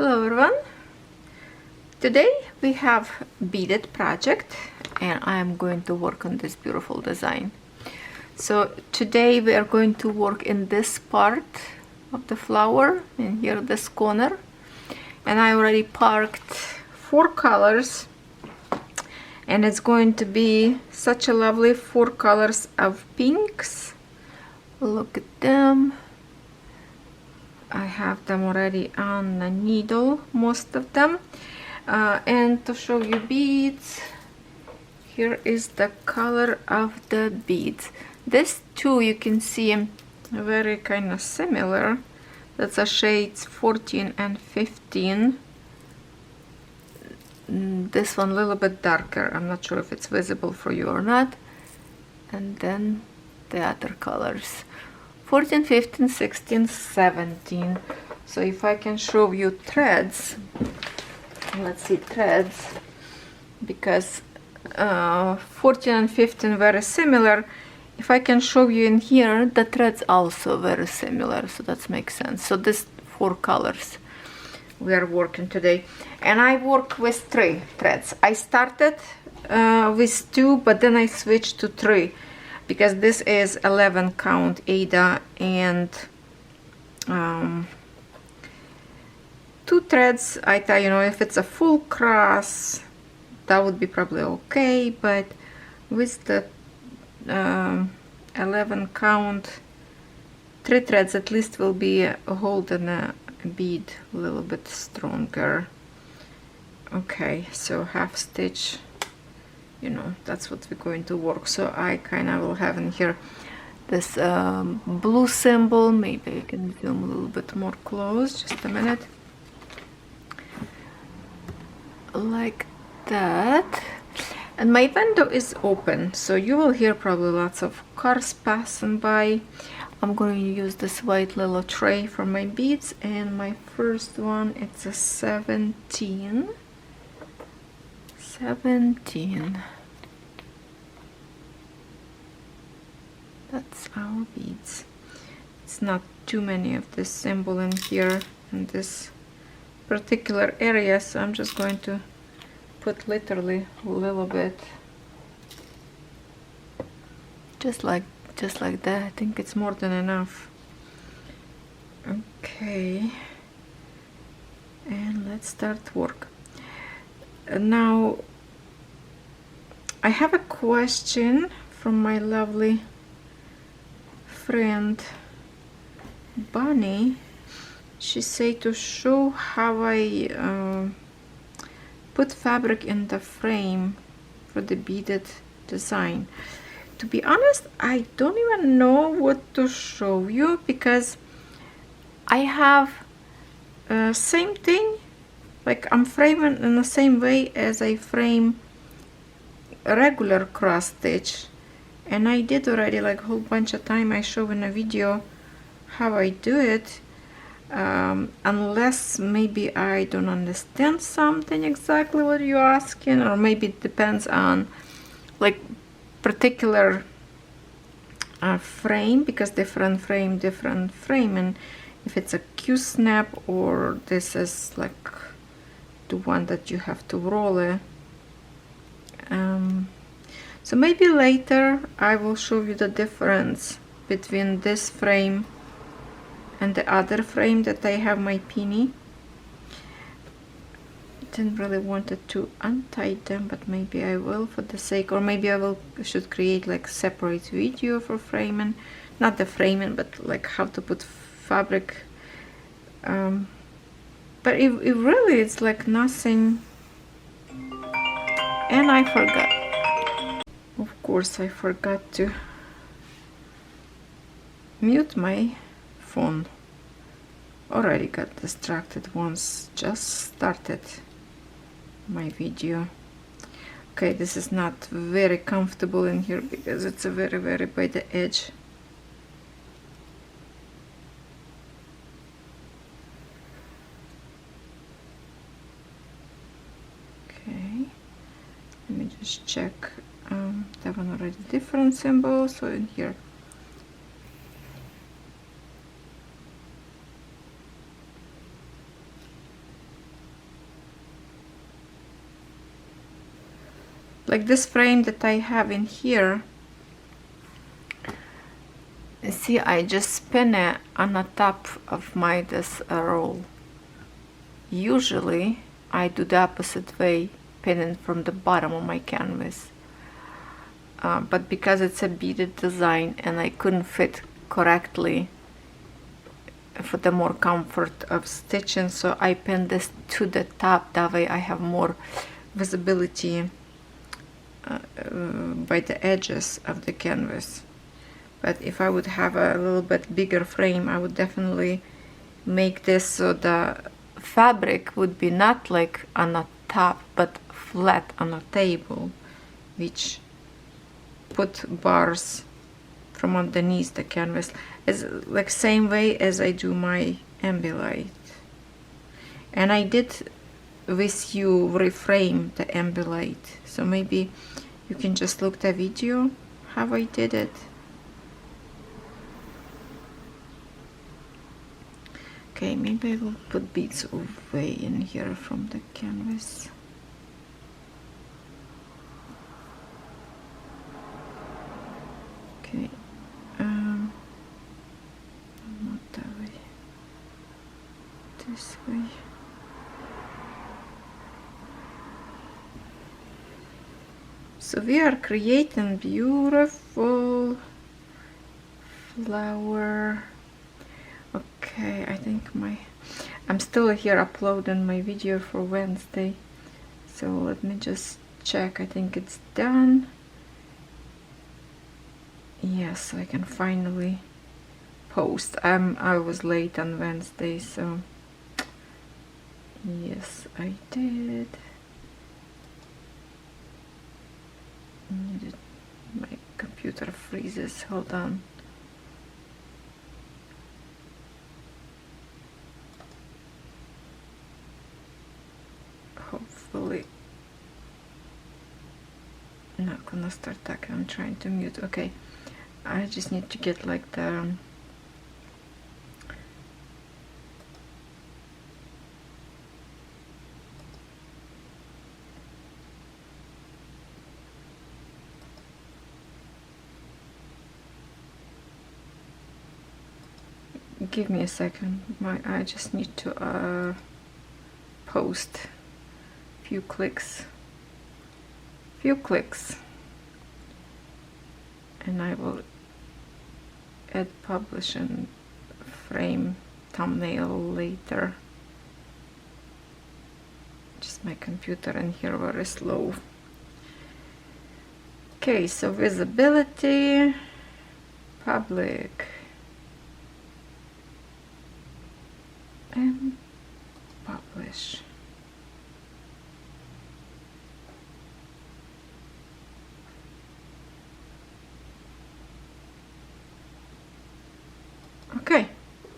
Hello everyone. Today we have beaded project and I am going to work on this beautiful design. So today we are going to work in this part of the flower, in here this corner, and I already parked 4 colors, and it's going to be such a lovely 4 colors of pinks. Look at them. I have them already on the needle, most of them. And to show you beads, here is the color of the beads. These two you can see very kind of similar. That's a shades 14 and 15. This one a little bit darker. I'm not sure if it's visible for you or not. And then the other colors. 14, 15, 16, 17. So if I can show you threads, let's see threads, because 14 and 15 very similar. If I can show you in here, the threads also very similar, so that makes sense. So this 4 colors we are working today, and I work with 3 threads. I started with 2, but then I switched to 3. Because this is 11 count Ada and 2 threads. I thought, you know, if it's a full cross, that would be probably okay, but with the 11 count, 3 threads at least will be holding a bead a little bit stronger. Okay, so half stitch. You know, that's what we're going to work. So I kind of will have in here this blue symbol. Maybe I can zoom a little bit more close. Just a minute. Like that. And my window is open, so you will hear probably lots of cars passing by. I'm going to use this white little tray for my beads, and my first one, it's a 17. That's our beads. It's not too many of this symbol in here in this particular area, so I'm just going to put literally a little bit, just like that. I think it's more than enough. Okay, and let's start work. Now I have a question from my lovely friend Bunny. She said to show how I put fabric in the frame for the beaded design. To be honest, I don't even know what to show you, because I have same thing, like I'm framing in the same way as I frame a regular cross stitch, and I did already like a whole bunch of time. I show in a video how I do it, unless maybe I don't understand something exactly what you're asking, or maybe it depends on like particular frame, because different frame, and if it's a Q-snap or this is like the one that you have to roll it. So maybe later I will show you the difference between this frame and the other frame that I have my penny. Didn't really wanted to untie them, but maybe I will for the sake, or maybe I should create like separate video for framing, not the framing, but like how to put fabric. But it really it's like nothing. And I forgot. Of course, I forgot to mute my phone. Already got distracted once just started my video. Okay, this is not very comfortable in here because it's a very by the edge. Okay, let me just check. That one already different symbol, so in here. like this frame that I have in here. See, I just spin it on the top of my this roll. Usually I do the opposite way, pinning from the bottom of my canvas. But because it's a beaded design and I couldn't fit correctly for the more comfort of stitching, so I pin this to the top. That way I have more visibility by the edges of the canvas. But if I would have a little bit bigger frame, I would definitely make this so the fabric would be not like on the top but flat on the table, which put bars from underneath the canvas. It's like same way as I do my Embroidery. And I did with you reframe the Embroidery, so maybe you can just look the video how I did it. Okay, maybe I will put beads away in here from the canvas. Okay, not that way, this way. So we are creating beautiful flower. Okay, I think I'm still here uploading my video for Wednesday, so let me just check. I think it's done. Yes, I can finally post. I was late on Wednesday, so yes, I did. My computer freezes. Hold on. Hopefully not gonna start talking. I'm trying to mute. Okay, I just need to get like the give me a second. I just need to post few clicks, and I will add publish and frame thumbnail later. Just my computer in here very slow. Okay, so visibility, public, and publish.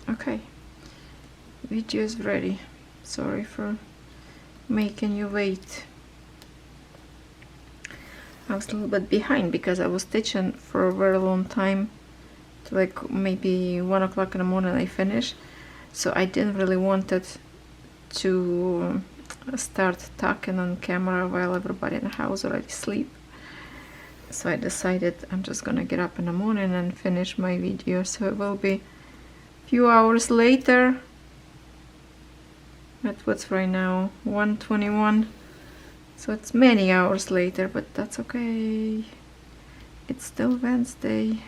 Okay, video is ready. Sorry for making you wait. I was a little bit behind because I was stitching for a very long time, to like maybe 1 o'clock in the morning I finished, so I didn't really want it to start talking on camera while everybody in the house already sleep. So I decided I'm just gonna get up in the morning and finish my video, so it will be few hours later. At what's right now 1:21, so it's many hours later, but that's okay. It's still Wednesday.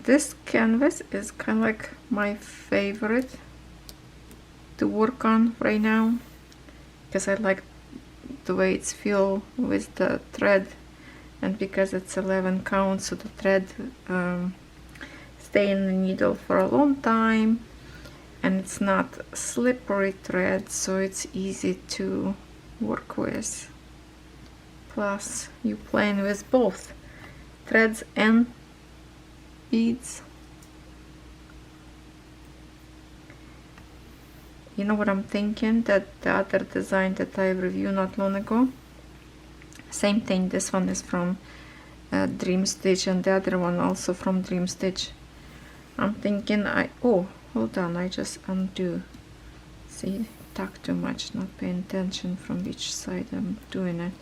This canvas is kind of like my favorite to work on right now, because I like the way it's feel with the thread, and because it's 11 count, so the thread stay in the needle for a long time, and it's not slippery thread, so it's easy to work with. Plus you playing with both threads and beads. you know what I'm thinking? That the other design that I reviewed not long ago, same thing. This one is from Dream Stitch, and the other one also from Dream Stitch. I'm thinking oh, hold on, I just undo. See, tuck too much, not paying attention from which side I'm doing it.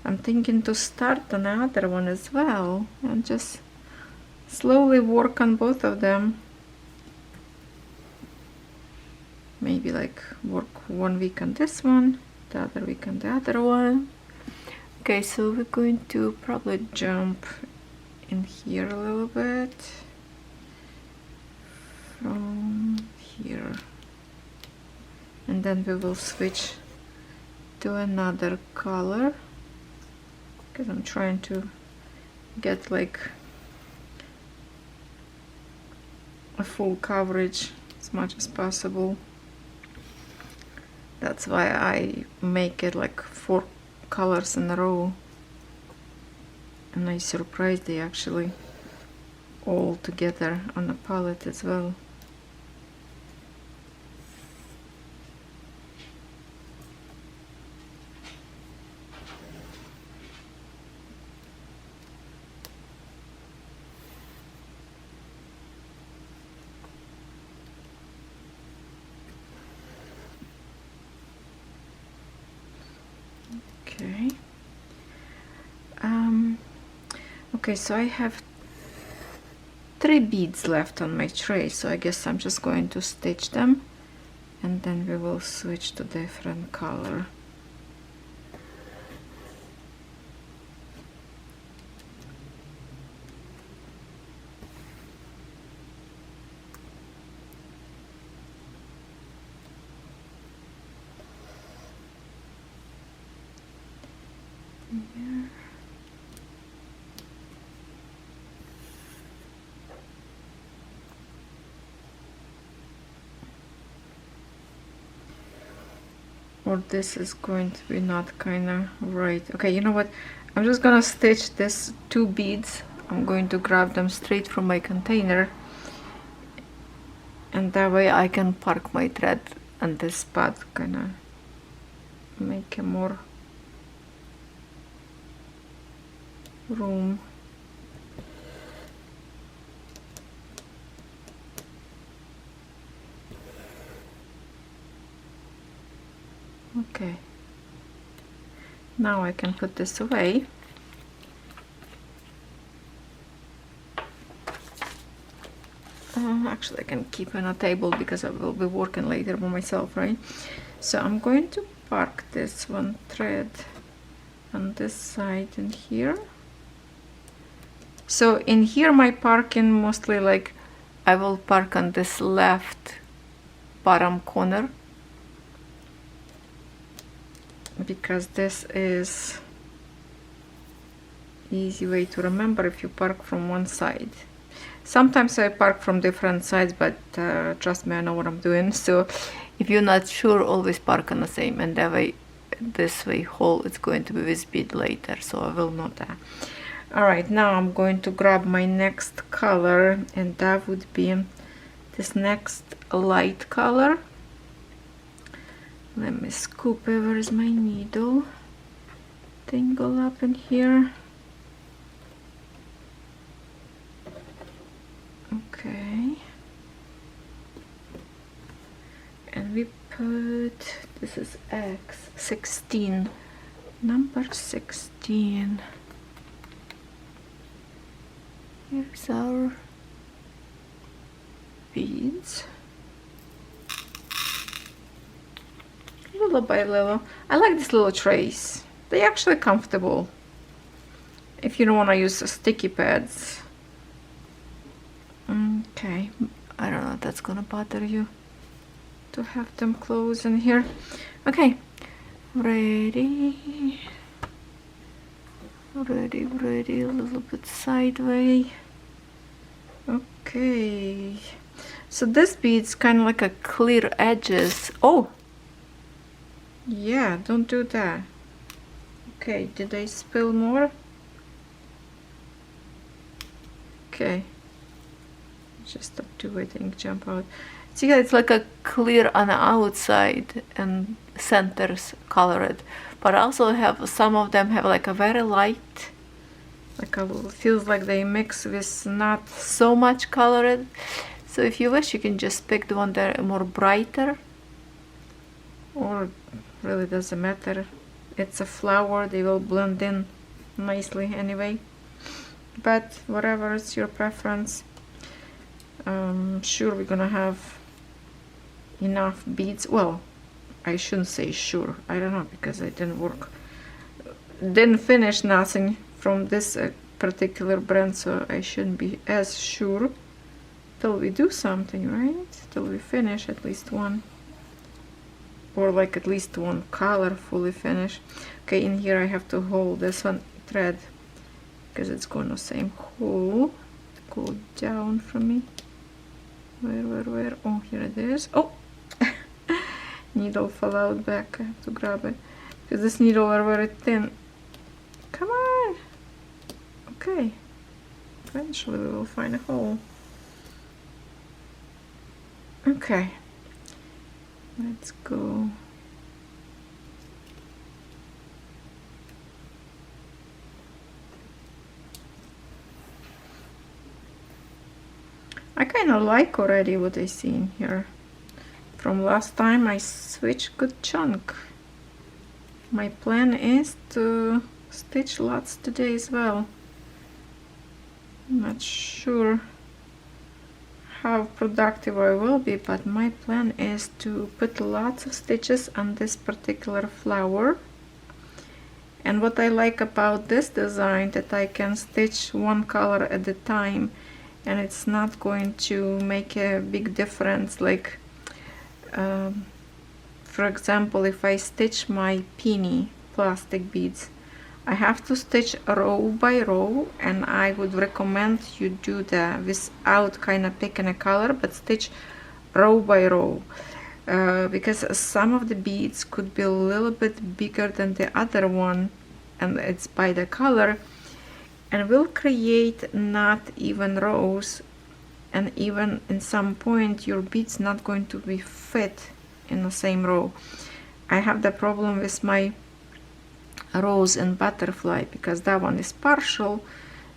I'm thinking to start another one as well and just slowly work on both of them. Maybe like work 1 week on this one, the other week on the other one. Okay, so we're going to probably jump in here a little bit from here, and then we will switch to another color because I'm trying to get like a full coverage as much as possible. That's why I make it like 4 colors in a row, and I'm surprised they actually all together on the palette as well. Okay. Okay, so I have 3 beads left on my tray, so I guess I'm just going to stitch them, and then we will switch to different color. Here. Or this is going to be not kind of right. Okay, you know what? I'm just gonna stitch this 2 beads. I'm going to grab them straight from my container, and that way I can park my thread on this spot, kind of make a more room. Okay, now I can put this away. Actually, I can keep it on a table because I will be working later by myself, right? So I'm going to park this one thread on this side and here. So in here my parking mostly like I will park on this left bottom corner, because this is easy way to remember if you park from one side. Sometimes I park from different sides, but trust me, I know what I'm doing. So if you're not sure, always park on the same, and that way, this way whole it's going to be with bead later, so I will know that. All right, now I'm going to grab my next color, and that would be this next light color. Let me scoop it. Where is my needle? Tangle up in here. Okay. And we put, this is X, 16, number 16. Here's our beads. Little by little. I like these little trays. They're actually comfortable if you don't want to use the sticky pads. Okay, I don't know if that's gonna bother you to have them close in here. Okay, ready, ready, a little bit sideways. Okay, so this bead's kind of like a clear edges. Oh, yeah, don't do that. Okay, did I spill more? Okay, just the two I think jump out. See, it's like a clear on the outside and centers colored, but also have some of them have like a very light, like a little, feels like they mix with not so much colored. So if you wish, you can just pick the one that are more brighter, or really doesn't matter. It's a flower, they will blend in nicely anyway, but whatever is your preference. Sure, we're gonna have enough beads. Well, I shouldn't say sure, I don't know, because I didn't finish nothing from this particular brand, so I shouldn't be as sure till we do something, right? Till we finish at least one, or like at least one color fully finish. Okay, in here I have to hold this one thread because it's going the same hole. Go down from me. Where? Oh, here it is. Oh, needle fell out back. I have to grab it because this needle are very thin. Come on. Okay. Eventually we will find a hole. Okay. Let's go. I kind of like already what I see in here. From last time I switched good chunk. My plan is to stitch lots today as well. I'm not sure how productive I will be, but my plan is to put lots of stitches on this particular flower. And what I like about this design, that I can stitch one color at a time, and it's not going to make a big difference. Like for example, if I stitch my penny plastic beads, I have to stitch row by row, and I would recommend you do that without kind of picking a color, but stitch row by row, because some of the beads could be a little bit bigger than the other one, and it's by the color, and will create not even rows, and even in some point your beads not going to be fit in the same row. I have the problem with my rose and butterfly because that one is partial,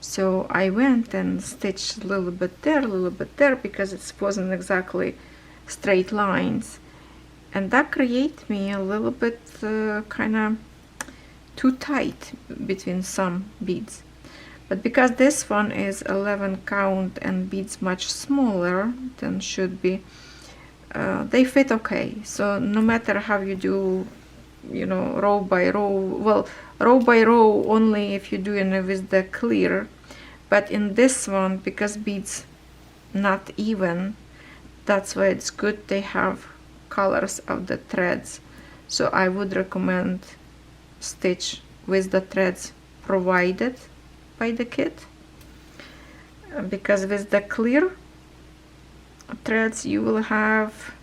so I went and stitched a little bit there because it wasn't exactly straight lines, and that create me a little bit kind of too tight between some beads. But because this one is 11 count and beads much smaller than should be, they fit okay. So no matter how you do, you know, row by row, well, row by row only if you do it with the clear, but in this one, because beads not even, that's why it's good they have colors of the threads. So I would recommend stitch with the threads provided by the kit, because with the clear threads you will have,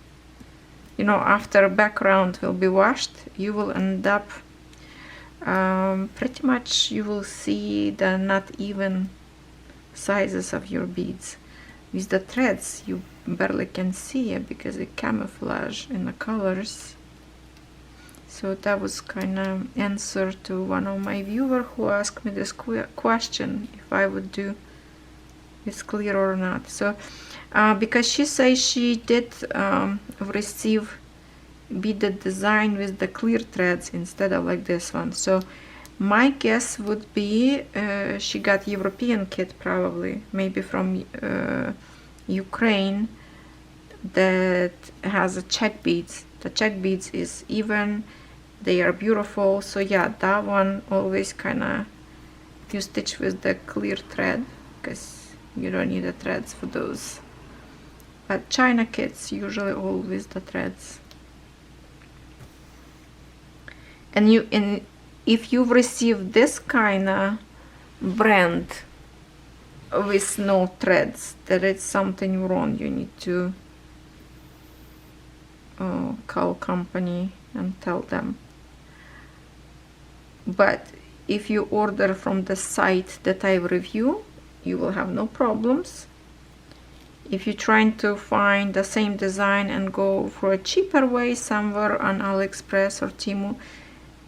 you know, after background will be washed, you will end up pretty much you will see the not even sizes of your beads. With the threads you barely can see it because it camouflage in the colors. So that was kind of answer to one of my viewers who asked me this question, if I would do this clear or not. So because she says she did receive beaded design with the clear threads instead of like this one. So my guess would be she got European kit, probably maybe from Ukraine, that has a check beads. The check beads is even, they are beautiful. So yeah, that one always kind of you stitch with the clear thread because you don't need the threads for those. But China kits usually always the threads. And if you've received this kind of brand with no threads, there is something wrong. You need to call company and tell them. But if you order from the site that I review, you will have no problems. If you're trying to find the same design and go for a cheaper way somewhere on AliExpress or Temu,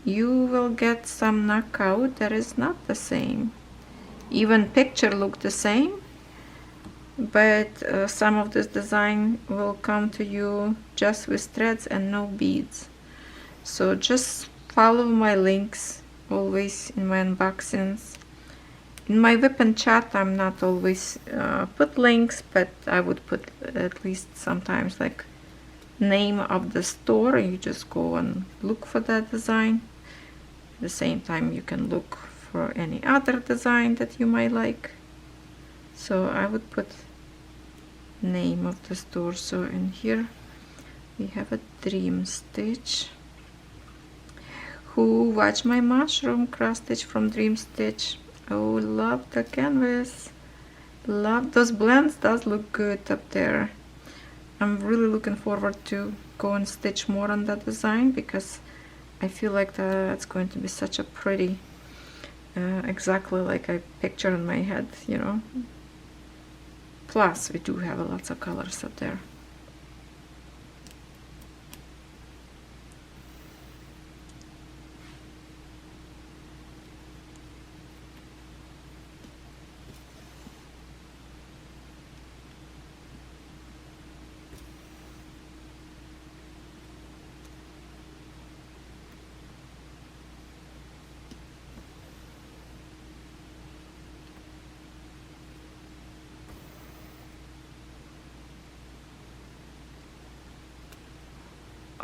you will get some knockout that is not the same. Even picture look the same, but some of this design will come to you just with threads and no beads. So just follow my links always in my unboxings. In my whip and chat I'm not always put links, but I would put at least sometimes like name of the store. You just go and look for that design. At the same time you can look for any other design that you might like. So I would put name of the store. So in here we have a Dream Stitch. Who watch my mushroom cross stitch from Dream Stitch? Oh, love the canvas. Love those blends. Does look good up there. I'm really looking forward to go and stitch more on that design, because I feel like that's going to be such a pretty, exactly like I picture in my head, you know. Plus we do have lots of colors up there.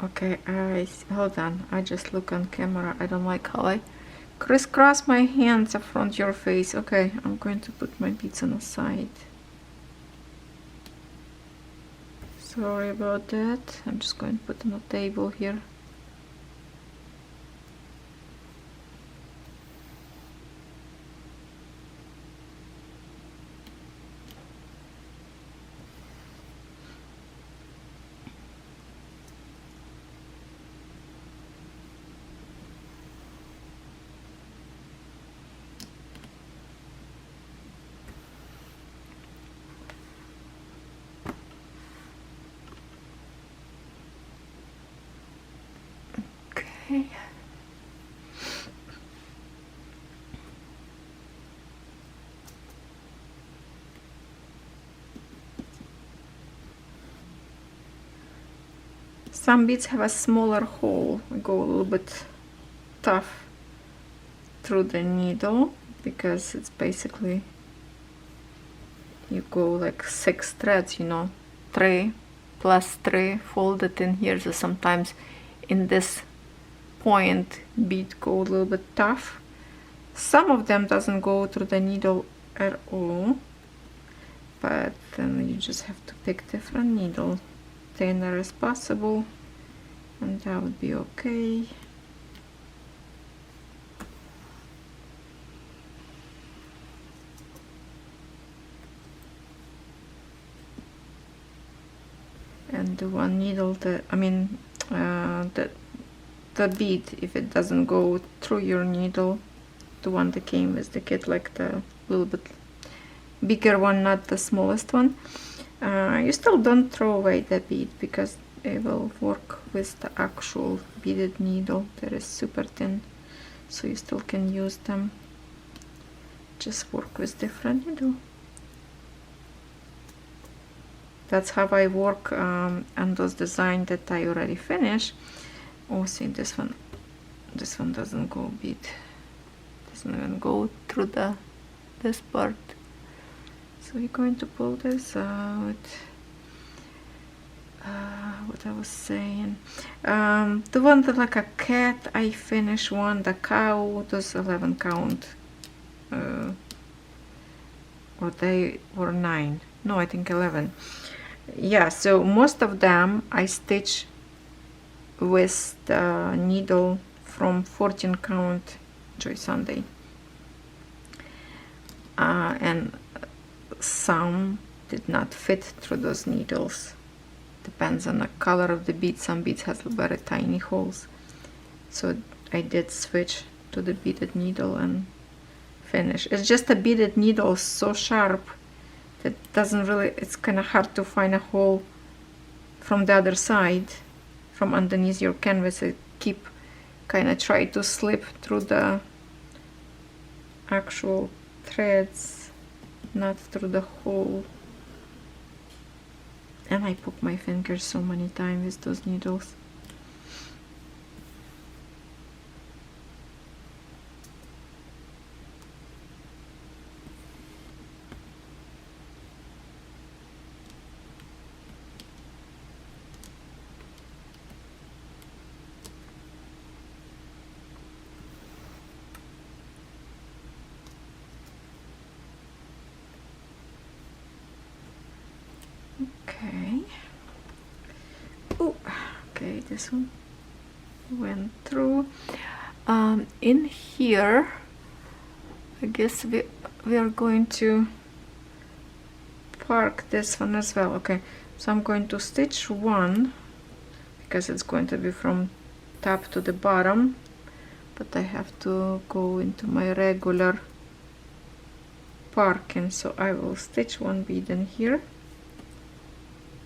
Okay, hold on, I just look on camera. I don't like how I crisscross my hands up front your face. Okay, I'm going to put my beads on the side. Sorry about that. I'm just going to put on the table here. Okay. Some beads have a smaller hole. I go a little bit tough through the needle, because it's basically, you go like 6 threads, you know, 3 plus 3 folded in here. So sometimes in this point bead go a little bit tough. Some of them doesn't go through the needle at all, but then you just have to pick different needle, thinner as possible, and that would be okay. And the one needle that, I mean, the bead, if it doesn't go through your needle, the one that came with the kit, like the little bit bigger one, not the smallest one, you still don't throw away the bead, because it will work with the actual beaded needle that is super thin, so you still can use them. Just work with different needle. That's how I work on those designs that I already finished. Oh, see, this one doesn't go bead, doesn't even go through this part. So we're going to pull this out. What I was saying, the one that like a cat, I finished one. The cow, those 11 count, or they were 9. No, I think 11. Yeah, so most of them I stitch with the needle from 14 count Joy Sunday, and some did not fit through those needles. Depends on the color of the bead. Some beads has very tiny holes, so I did switch to the beaded needle and finish. It's just a beaded needle so sharp that doesn't really, it's kind of hard to find a hole from the other side, from underneath your canvas. It keep kind of try to slip through the actual threads, not through the hole. And I poke my fingers so many times with those needles. Okay. Oh, okay, this one went through. In here, I guess we are going to park this one as well. Okay, so I'm going to stitch one because it's going to be from top to the bottom, but I have to go into my regular parking, so I will stitch one bead in here.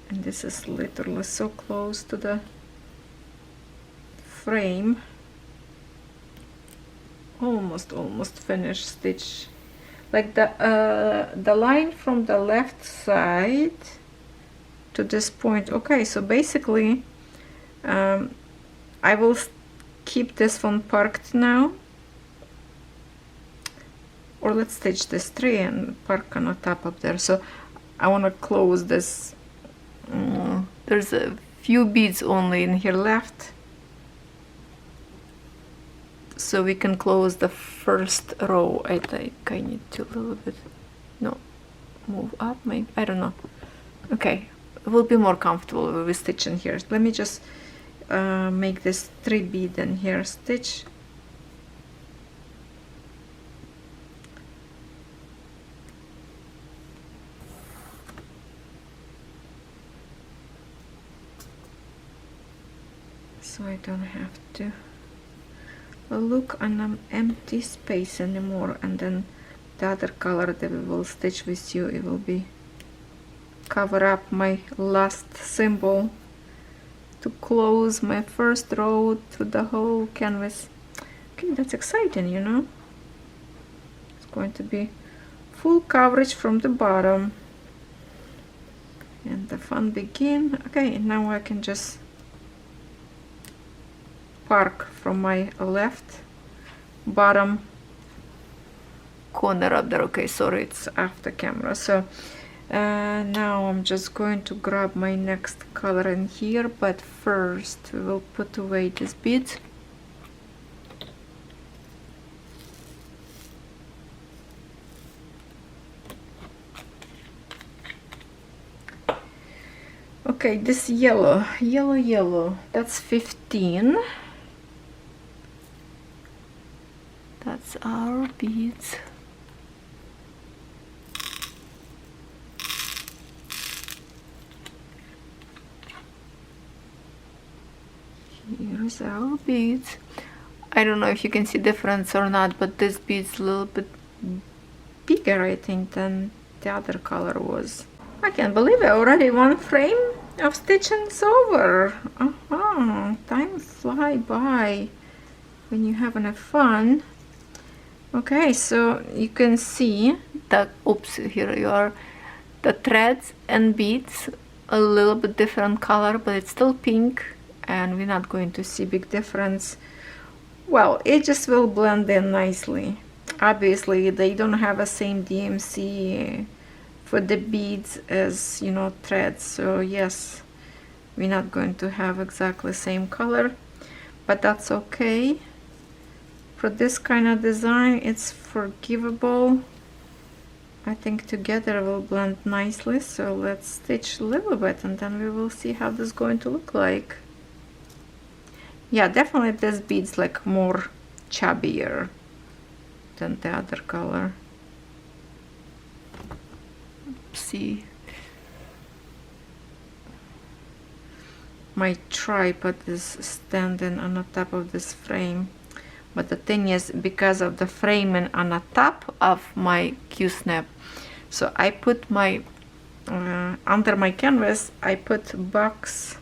And this is literally so close to the frame. Almost finished stitch. Like the line from the left side to this point. Okay, so basically I will keep this one parked now. Or let's stitch this three and park on the top up there. So I want to close this. There's a few beads only in here left, so we can close the first row. I think I need to a little bit, no, move up maybe, I don't know. Okay, it will be more comfortable when we stitch in here. Let me just make this 3 bead in here, stitch. So I don't have to look on an empty space anymore, and then the other color that we will stitch with you, it will be cover up my last symbol to close my first row through the whole canvas. Okay, that's exciting, you know. It's going to be full coverage from the bottom, and the fun begin. Okay, now I can just park from my left bottom corner up there. Okay, sorry, it's after camera. So now I'm just going to grab my next color in here, but first we will put away this bead. Okay, this yellow, that's 15. That's our beads. Here's our beads. I don't know if you can see difference or not, but this bead's a little bit bigger, I think, than the other color was. I can't believe it, already one frame of stitching's over. Time fly by when you're having a fun. Okay, so you can see that, oops, here you are, the threads and beads, a little bit different color, but it's still pink, and we're not going to see big difference. Well, it just will blend in nicely. Obviously, they don't have the same DMC for the beads as, you know, threads, so yes, we're not going to have exactly same color, but that's okay. For this kind of design, it's forgivable. I think together will blend nicely, so let's stitch a little bit and then we will see how this is going to look like. Yeah, definitely this bead's like more chubbier than the other color. See, my tripod is standing on the top of this frame, but the thing is, because of the framing on the top of my Q-snap, So I put my under my canvas, I put box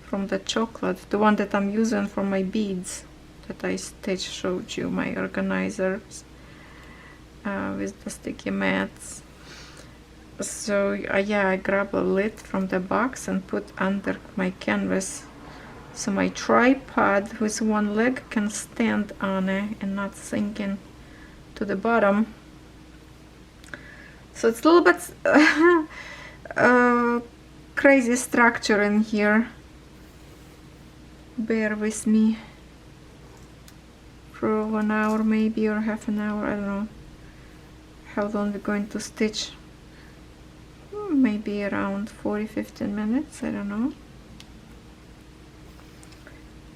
from the chocolate, the one that I'm using for my beads that I showed you, my organizers with the sticky mats. So yeah, I grab a lid from the box and put under my canvas, so my tripod with one leg can stand on it and not sinking to the bottom. So it's a little bit crazy structure in here. Bear with me for 1 hour maybe, or half an hour, I don't know how long we're going to stitch. Maybe around 40-15 minutes, I don't know.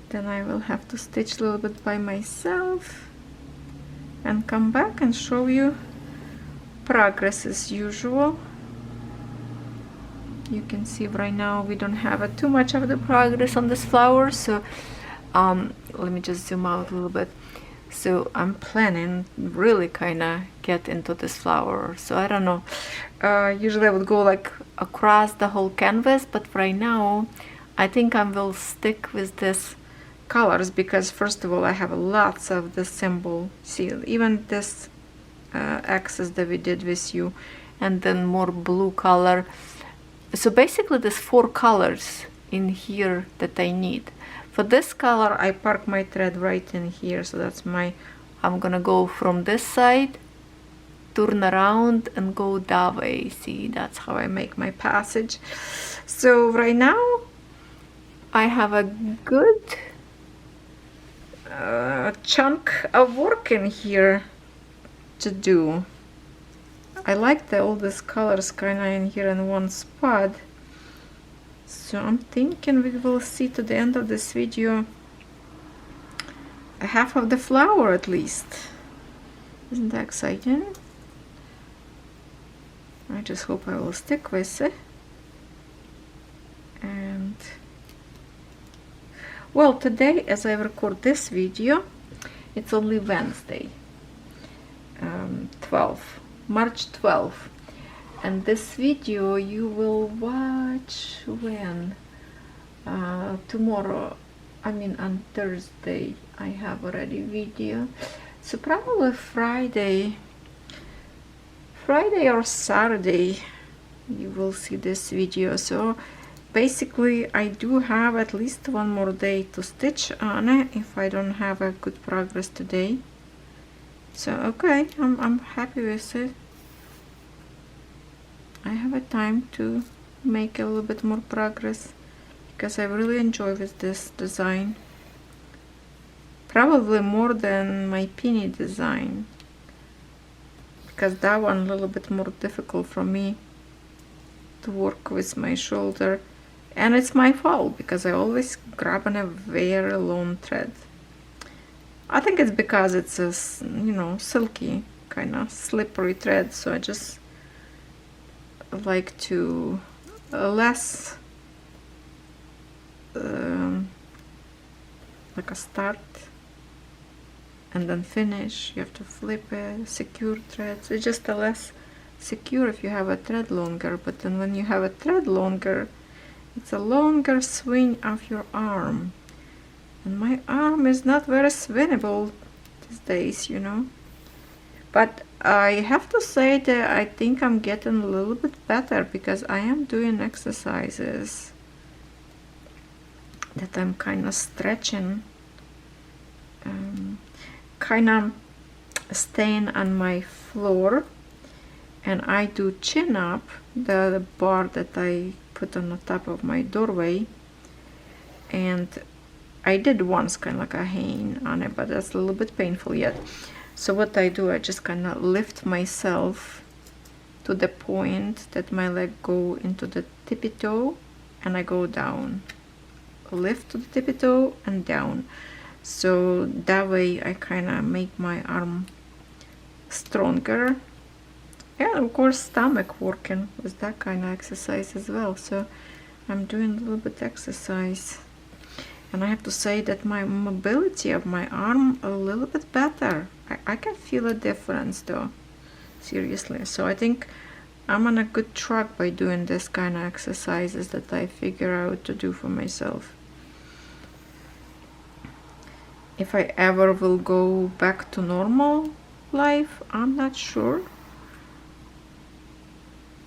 Then I will have to stitch a little bit by myself and come back and show you progress as usual. You can see right now we don't have too much of the progress on this flower, so let me just zoom out a little bit. So I'm planning really kind of get into this flower, so I don't know, usually I would go like across the whole canvas, but right now I think I will stick with this colors, because first of all I have lots of the symbol, see, even this axis that we did with you, and then more blue color. So basically there's 4 colors in here that I need. For this color I park my thread right in here, so that's my, I'm gonna go from this side, turn around and go that way. See, that's how I make my passage. So right now I have a good chunk of work in here to do. I like all these colors kind of in here in one spot. So I'm thinking we will see to the end of this video a half of the flower at least. Isn't that exciting? I just hope I will stick with it. And well, today as I record this video, it's only Wednesday, March 12th. And this video you will watch when? Tomorrow, I mean on Thursday, I have already video. So probably Friday or Saturday you will see this video. So basically I do have at least 1 more day to stitch on it if I don't have a good progress today. So okay, I'm happy with it. I have a time to make a little bit more progress because I really enjoy with this design, probably more than my penny design, because that one a little bit more difficult for me to work with my shoulder, and it's my fault because I always grab on a very long thread. I think it's because it's a, you know, silky kind of slippery thread, so I just like to less like a start and then finish. You have to flip it, secure threads. It's just a less secure if you have a thread longer, but then when you have a thread longer, it's a longer swing of your arm, and my arm is not very swimmable these days, you know. But I have to say that I think I'm getting a little bit better because I am doing exercises that I'm kind of stretching, kind of staying on my floor, and I do chin up, the bar that I put on the top of my doorway, and I did once kind of like a hang on it, but that's a little bit painful yet. So what I do, I just kind of lift myself to the point that my leg go into the tippy toe, and I go down, lift to the tippy toe and down. So that way I kind of make my arm stronger, and of course stomach working with that kind of exercise as well. So I'm doing a little bit exercise, and I have to say that my mobility of my arm a little bit better. I can feel a difference though. seriously. So I think I'm on a good track by doing this kind of exercises that I figure out to do for myself. If I ever will go back to normal life, I'm not sure,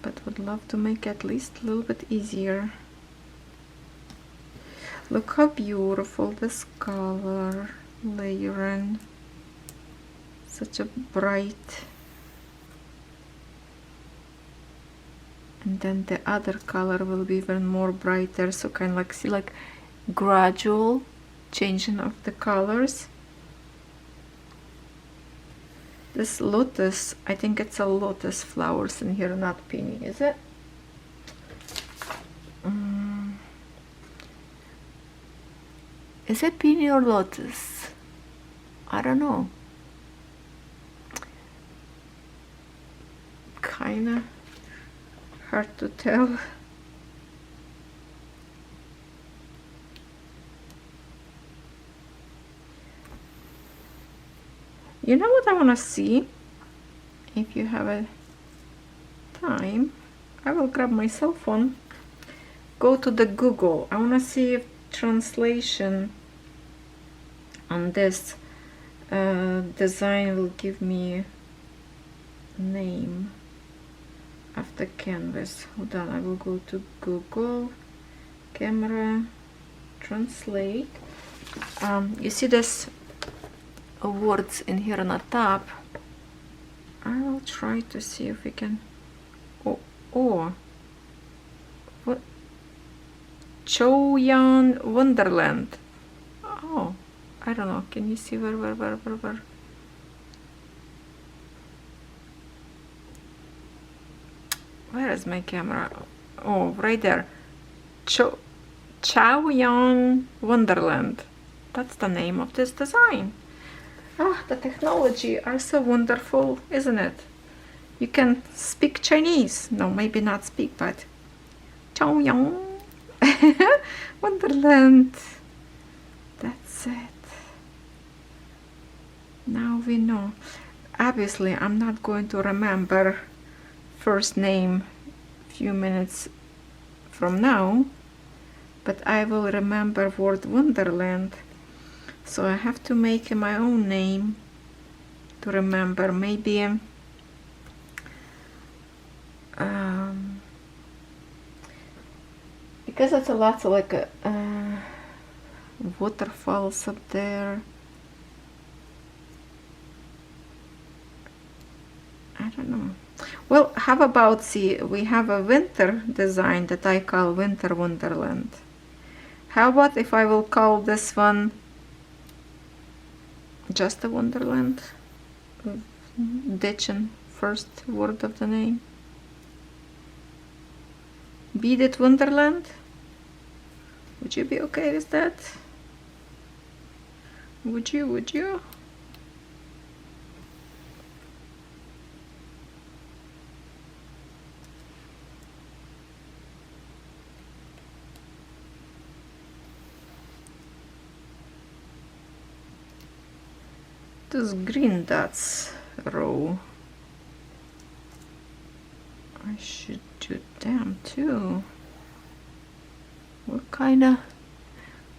but would love to make it at least a little bit easier. Look how beautiful this color layering, such a bright. And then the other color will be even more brighter, so kind of like, see, like gradual changing of the colors. This lotus, I think it's a lotus flowers in here, not peony, is it? Is it peony or lotus? I don't know. Kinda hard to tell. You know what I want to see? If you have a time, I will grab my cell phone, go to the Google. I want to see if translation on this design will give me name of the canvas. Hold on, I will go to Google, camera, translate. You see this words in here on the top. I will try to see if we can. Oh, what? Choyan Wonderland. Oh, I don't know. Can you see where? Where is my camera? Oh, right there. Choyan Wonderland. That's the name of this design. Ah, the technology are so wonderful, isn't it? You can speak Chinese. No, maybe not speak, but Choyan Wonderland. That's it. Now we know. Obviously, I'm not going to remember first name few minutes from now, but I will remember word Wonderland. So I have to make my own name to remember. Maybe because it's a lot of like waterfalls up there. I don't know. Well, how about, see, we have a winter design that I call Winter Wonderland. How about if I will call this one just a Wonderland? Ditching first word of the name. Beaded Wonderland? Would you be okay with that? Would you? Those green dots row, I should do them too. What kind of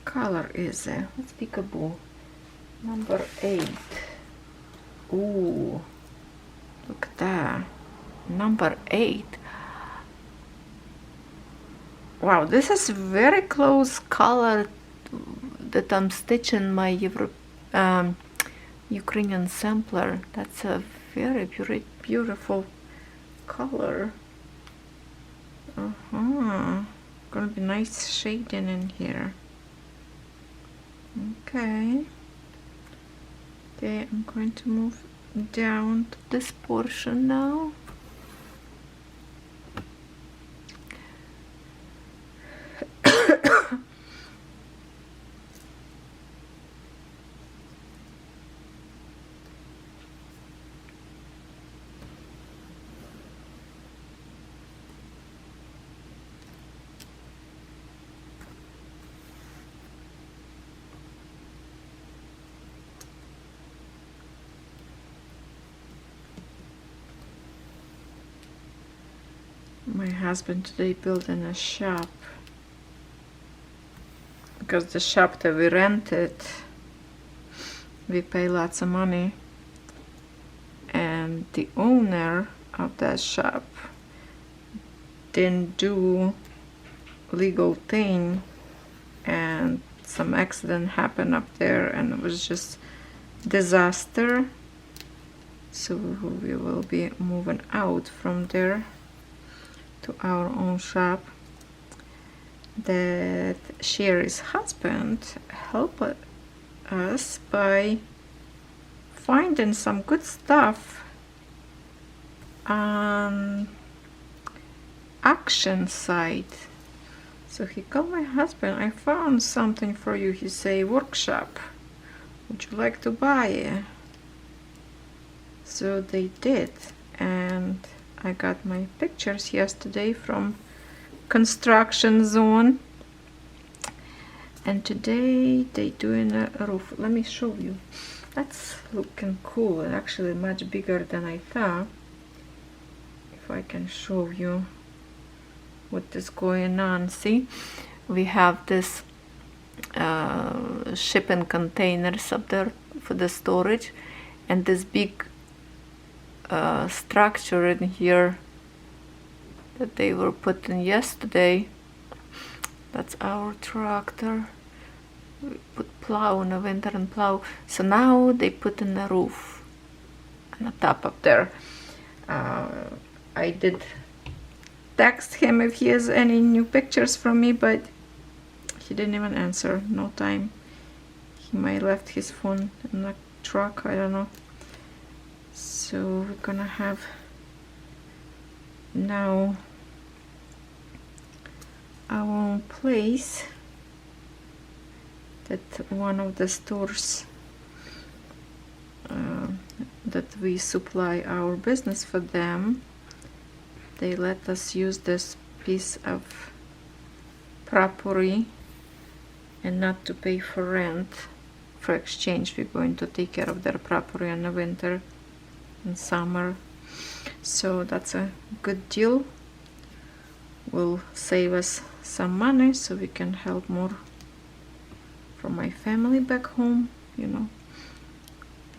color is it? Let's pick a ball. Number 8. Ooh, look at that. Number 8. Wow, this is very close color that I'm stitching my Ukrainian sampler. That's a very beautiful color. Gonna be nice shading in here. Okay, I'm going to move down to this portion now. My husband today building a shop, because the shop that we rented, we pay lots of money, and the owner of that shop didn't do legal thing, and some accident happened up there, and it was just disaster. So we will be moving out from there to our own shop. That Sherry's husband helped us by finding some good stuff on auction site. So he called my husband, I found something for you. He say, workshop, would you like to buy it? So they did, and I got my pictures yesterday from construction zone, and today they doing a roof. Let me show you. That's looking cool, and actually much bigger than I thought. If I can show you what is going on. See, we have this shipping containers up there for the storage, and this big structure in here that they were putting yesterday. That's our tractor. We put plow in the winter and plow. So now they put in the roof on the top up there. I did text him if he has any new pictures from me, but he didn't even answer. No time. He might left his phone in the truck, I don't know. So we're gonna have now our own place. That one of the stores that we supply our business for them, they let us use this piece of property and not to pay for rent. For exchange, we're going to take care of their property in the winter and summer. So that's a good deal. Will save us some money, so we can help more from my family back home, you know,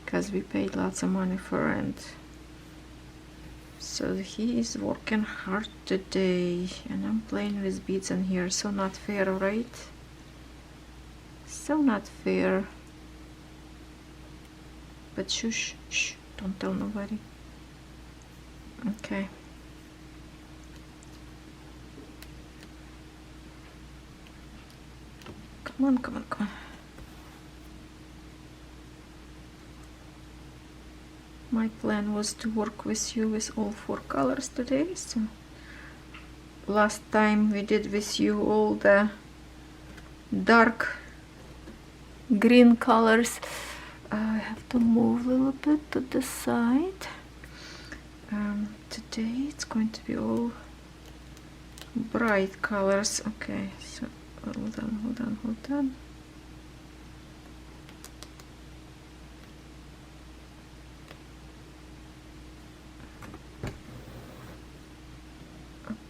because we paid lots of money for rent. So he is working hard today, and I'm playing with beads in here. So not fair, right? So not fair. But shush, shh, don't tell nobody. Okay. Come on, come on, come on. My plan was to work with you with all 4 colors today. So last time we did with you all the dark green colors. I have to move a little bit to the side. Today it's going to be all bright colors. Okay, so hold on, hold on, hold on.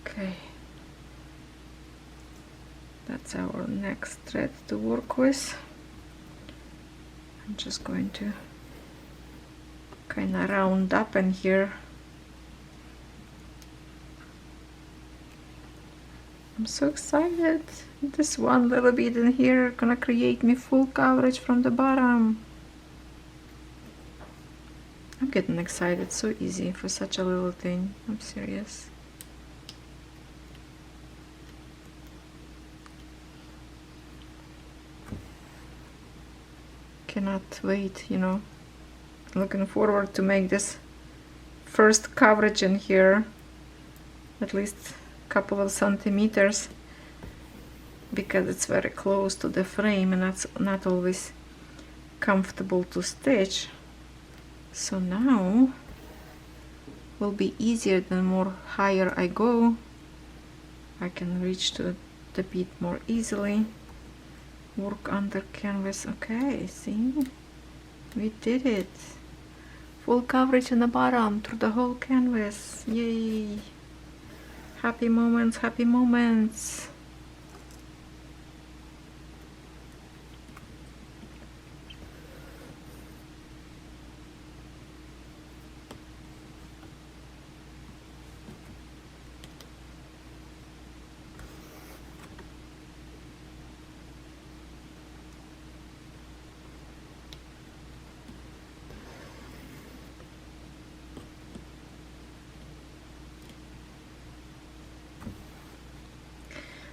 Okay, that's our next thread to work with. I'm just going to kind of round up in here. I'm so excited. This one little bit in here gonna create me full coverage from the bottom. I'm getting excited. So easy for such a little thing. I'm serious. Cannot wait, you know. Looking forward to make this first coverage in here, at least a couple of centimeters, because it's very close to the frame and that's not always comfortable to stitch. So now will be easier the more higher I go. I can reach to the bead more easily. Work under canvas. Okay, see, we did it. Full coverage in the bottom through the whole canvas. Yay! Happy moments, happy moments.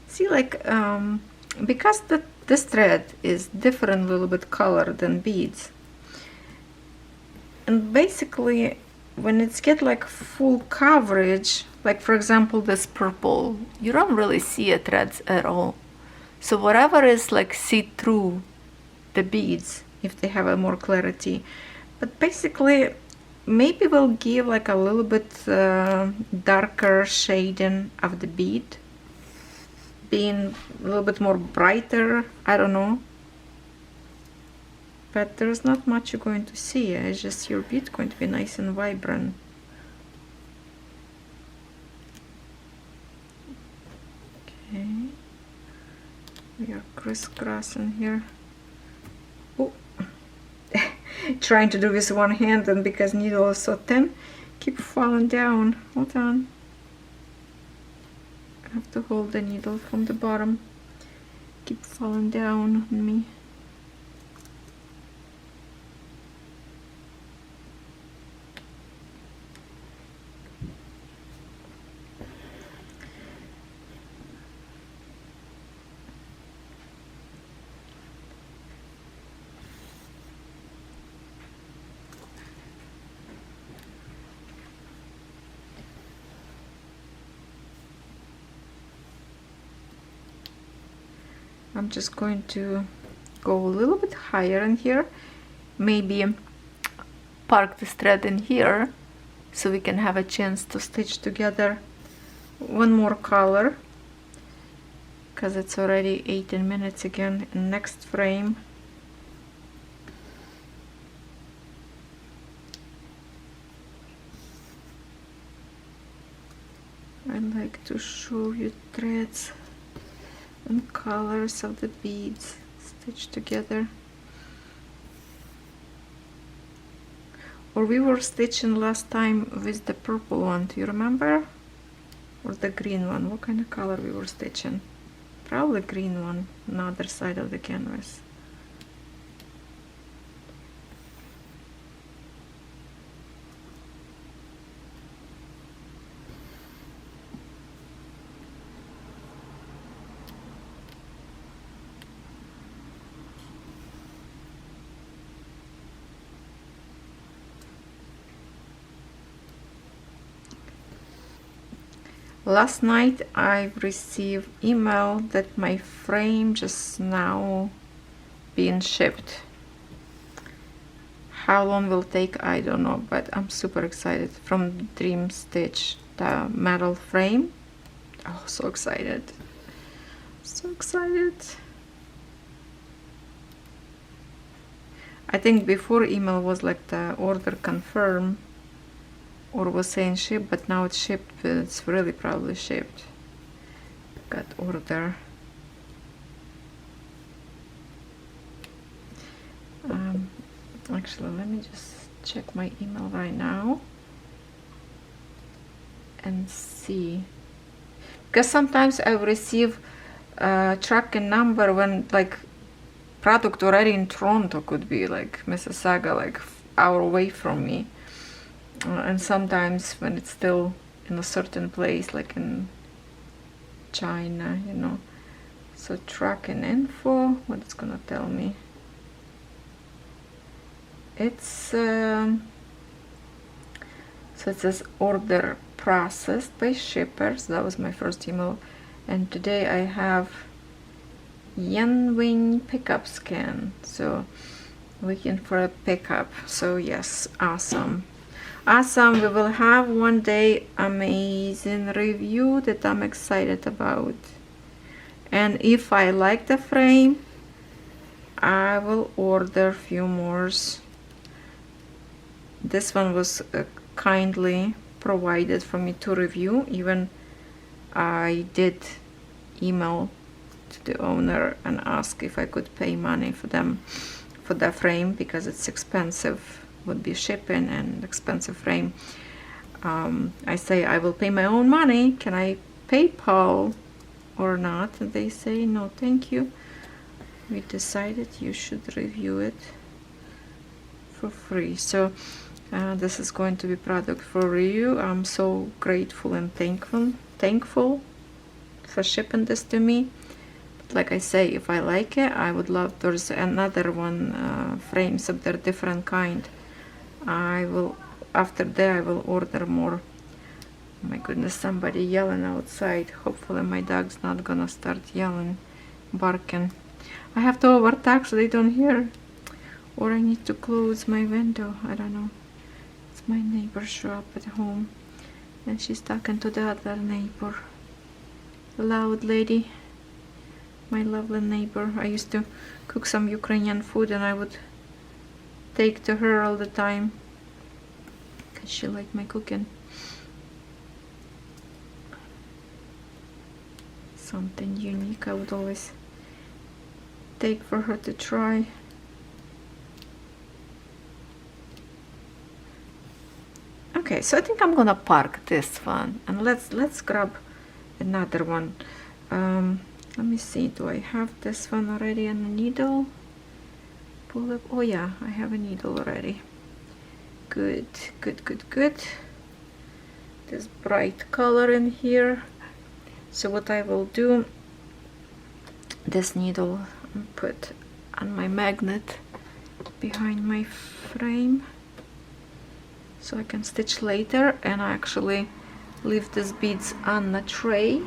See, like, because this thread is different little bit color than beads, and basically when it's get like full coverage, like for example this purple, you don't really see a threads at all. So whatever is like see through the beads if they have a more clarity, but basically maybe we'll give like a little bit darker shading of the bead, being a little bit more brighter, I don't know. But there's not much you're going to see, it's just your bead going to be nice and vibrant. Okay, we are crisscrossing here. Oh, trying to do with one hand, and because needle is so thin, keep falling down. Hold on. I have to hold the needle from the bottom. Keep falling down on me. I'm just going to go a little bit higher in here, maybe park this thread in here so we can have a chance to stitch together one more color, because it's already 18 minutes again in next frame. I like to show you threads and colors of the beads stitched together. Or we were stitching last time with the purple one, do you remember? Or the green one? What kind of color we were stitching? Probably green one on the other side of the canvas. Last night I received email that my frame just now being shipped. How long will take, I don't know, but I'm super excited. From Dream Stitch, the metal frame. Oh, so excited. So excited. I think before email was like the order confirmed, or was saying ship, but now it's shipped. It's really probably shipped. Got order. Actually, let me just check my email right now and see, because sometimes I receive tracking number when like product already in Toronto, could be like Mississauga, like hour away from me. And sometimes when it's still in a certain place, like in China, you know. So tracking info, what it's gonna tell me? It's so it says order processed by shippers. That was my first email, and today I have Yanwing pickup scan. So waiting for a pickup. So yes, awesome. Awesome, we will have one day amazing review that I'm excited about. And if I like the frame, I will order a few more. This one was kindly provided for me to review, even I did email to the owner and ask if I could pay money for them for the frame, because it's expensive, would be shipping and expensive frame. I say I will pay my own money, can I PayPal or not? And they say no thank you, we decided you should review it for free. So this is going to be product for review. I'm so grateful and thankful for shipping this to me. But like I say, if I like it, I would love, there's another one, frames of their different kind. I will, after that I will order more. Oh my goodness, somebody yelling outside. Hopefully my dog's not gonna start yelling, barking. I have to overtalk so they don't hear, or I need to close my window, I don't know. It's my neighbor show up at home and she's talking to the other neighbor, the loud lady, my lovely neighbor. I used to cook some Ukrainian food and I would take to her all the time because she liked my cooking. Something unique I would always take for her to try. Okay, so I think I'm gonna park this one and let's grab another one. Let me see, do I have this one already and a needle? Pull up. Oh yeah, I have a needle already. Good, good, good, good. This bright color in here. So what I will do, this needle put on my magnet behind my frame so I can stitch later, and I actually leave these beads on the tray.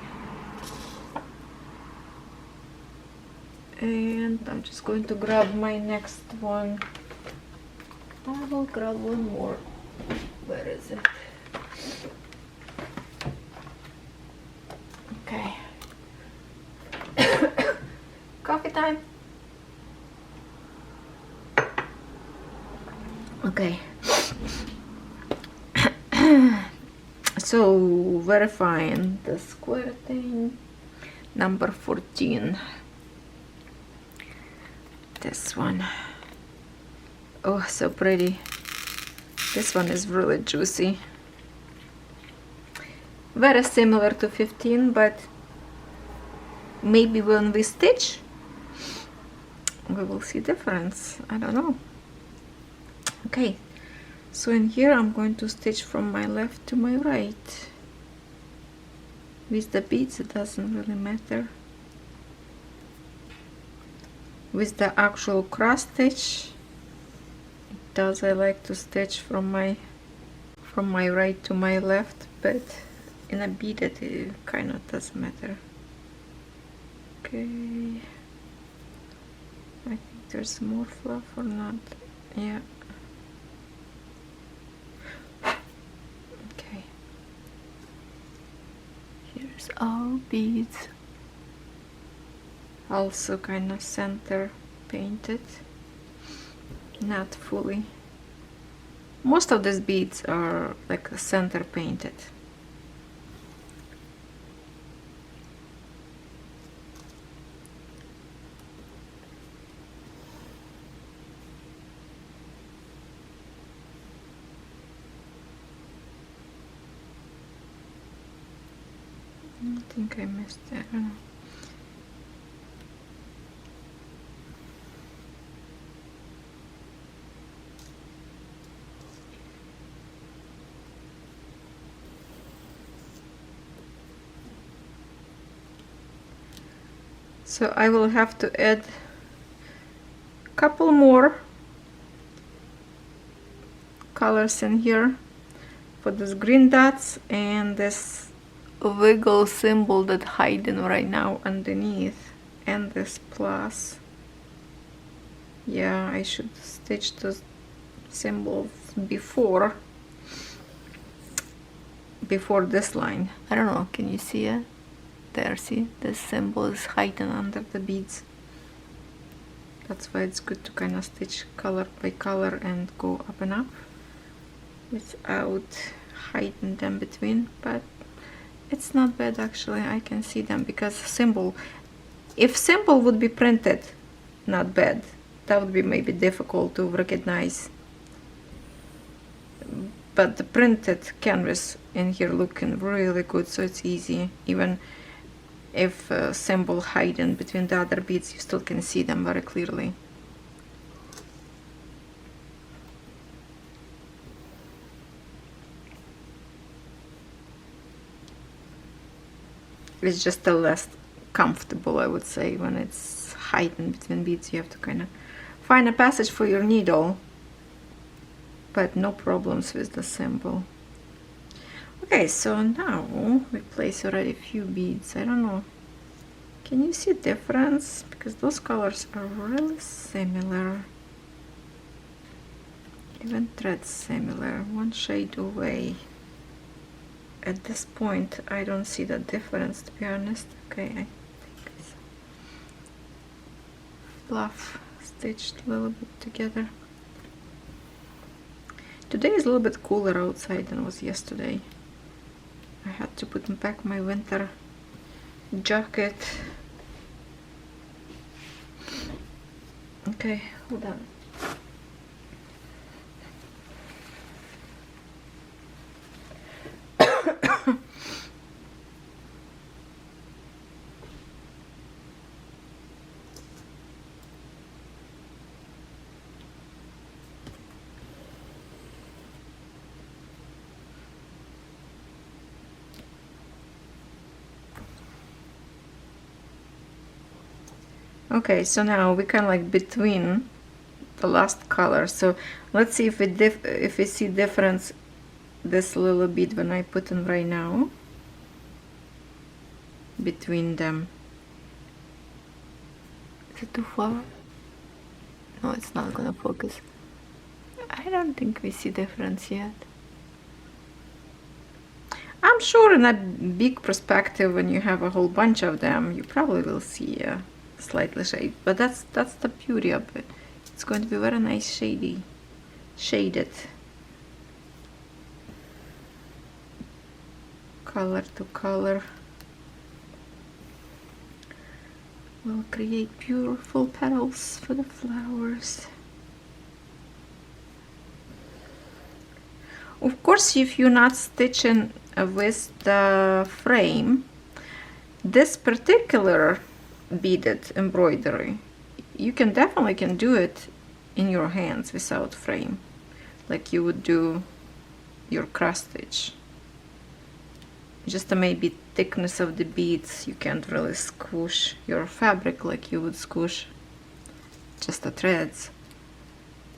And I'm just going to grab my next one. I will grab one more. Where is it? Okay. Coffee time. Okay. So verifying the square thing, number 14. This one. Oh, so pretty. This one is really juicy. Very similar to 15, but maybe when we stitch we will see difference. I don't know. Okay, so in here I'm going to stitch from my left to my right. With the beads it doesn't really matter. With the actual cross stitch it does. I like to stitch from my right to my left, but in a bead it kind of doesn't matter. Okay, I think there's more fluff or not. Yeah. Okay, here's all beads, also kind of center painted, not fully. Most of these beads are like center painted. I think I missed that. I don't know. So I will have to add a couple more colors in here for these green dots and this wiggle symbol that hiding right now underneath, and this plus. Yeah, I should stitch the symbols before this line. I don't know, can you see it? There, see, this symbol is hiding under the beads. That's why it's good to kind of stitch color by color and go up and up without hiding them between, but It's not bad actually. I can see them because symbol, if symbol would be printed, not bad, that would be maybe difficult to recognize. But the printed canvas in here looking really good, so it's easy. Even if symbol hidden between the other beads, you still can see them very clearly. It's just a less comfortable, I would say, when it's hidden between beads. You have to kind of find a passage for your needle, but no problems with the symbol. Okay, so now we place already a few beads. I don't know, can you see difference? Because those colors are really similar, even threads similar, one shade away. At this point I don't see the difference, to be honest. Okay, I think it's fluff stitched a little bit together. Today is a little bit cooler outside than it was yesterday. I had to put back my winter jacket. Okay, hold on. Okay, so now we kind of like between the last color. So let's see if we see difference this little bit when I put them right now between them. Is it too far? No, it's not gonna focus. I don't think we see difference yet. I'm sure in a big perspective, when you have a whole bunch of them, you probably will see a slightly shade, but that's the beauty of it. It's going to be very nice shaded color to color. Will create beautiful petals for the flowers. Of course, if you're not stitching with the frame, this particular beaded embroidery, you definitely can do it in your hands without frame, like you would do your cross stitch. Just the maybe thickness of the beads, you can't really squish your fabric like you would squish just the threads,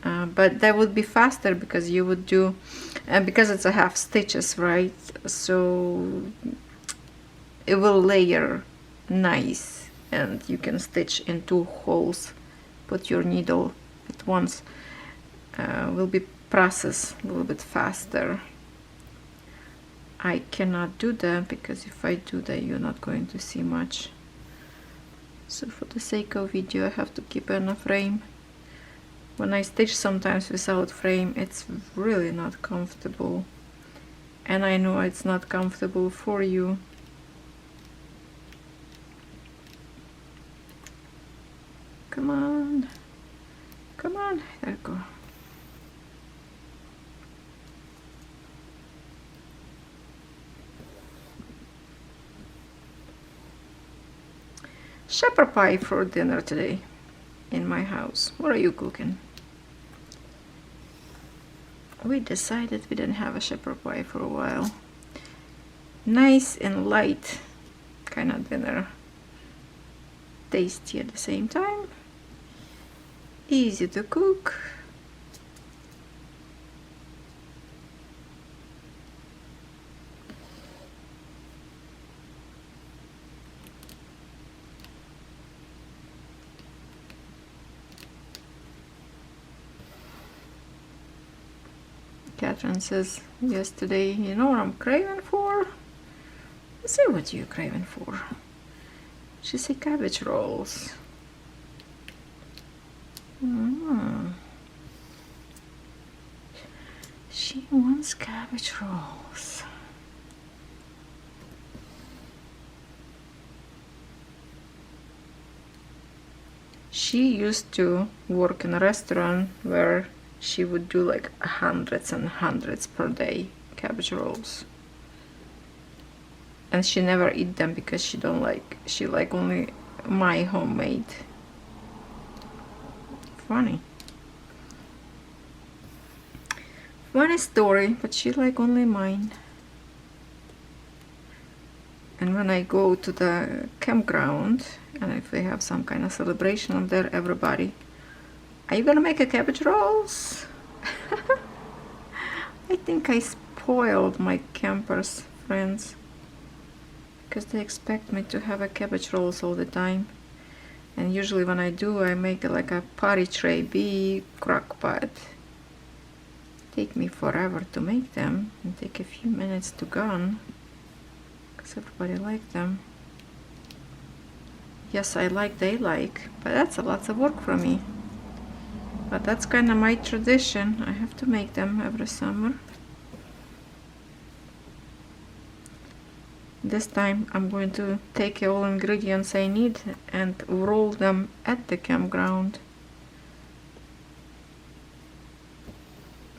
but that would be faster because you would do, because it's a half stitches, right? So it will layer nice, and you can stitch in 2 holes, put your needle at once. Will be processed a little bit faster. I cannot do that because if I do that, you're not going to see much. So for the sake of video, I have to keep in a frame. When I stitch sometimes without frame, it's really not comfortable, and I know it's not comfortable for you. Come on, come on, there you go. Shepherd pie for dinner today in my house. What are you cooking? We decided we didn't have a shepherd pie for a while. Nice and light kind of dinner. Tasty at the same time. Easy to cook. Catherine says yesterday, you know what I'm craving for? Let's see what you're craving for. She said cabbage rolls. She wants cabbage rolls. She used to work in a restaurant where she would do like hundreds and hundreds per day cabbage rolls, and she never eat them because she like only my homemade. Funny story, but she like only mine. And when I go to the campground, and if they have some kind of celebration up there, everybody, are you gonna make a cabbage rolls? I think I spoiled my campers friends because they expect me to have a cabbage rolls all the time, and usually when I do, I make like a potty tray, big crock pot. Take me forever to make them and take a few minutes to gone because everybody like them. Yes, I like, they like, but that's a lot of work for me. But that's kind of my tradition. I have to make them every summer. This time I'm going to take all ingredients I need and roll them at the campground.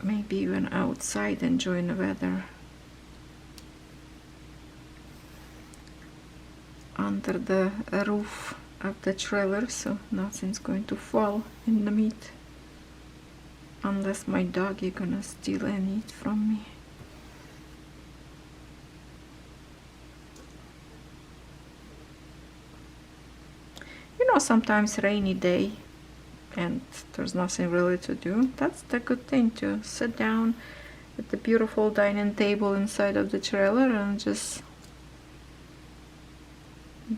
Maybe even outside, enjoying the weather. Under the roof of the trailer, so nothing's going to fall in the meat. Unless my dog is gonna steal and eat from me. You know, sometimes rainy day and there's nothing really to do. That's the good thing, to sit down at the beautiful dining table inside of the trailer and just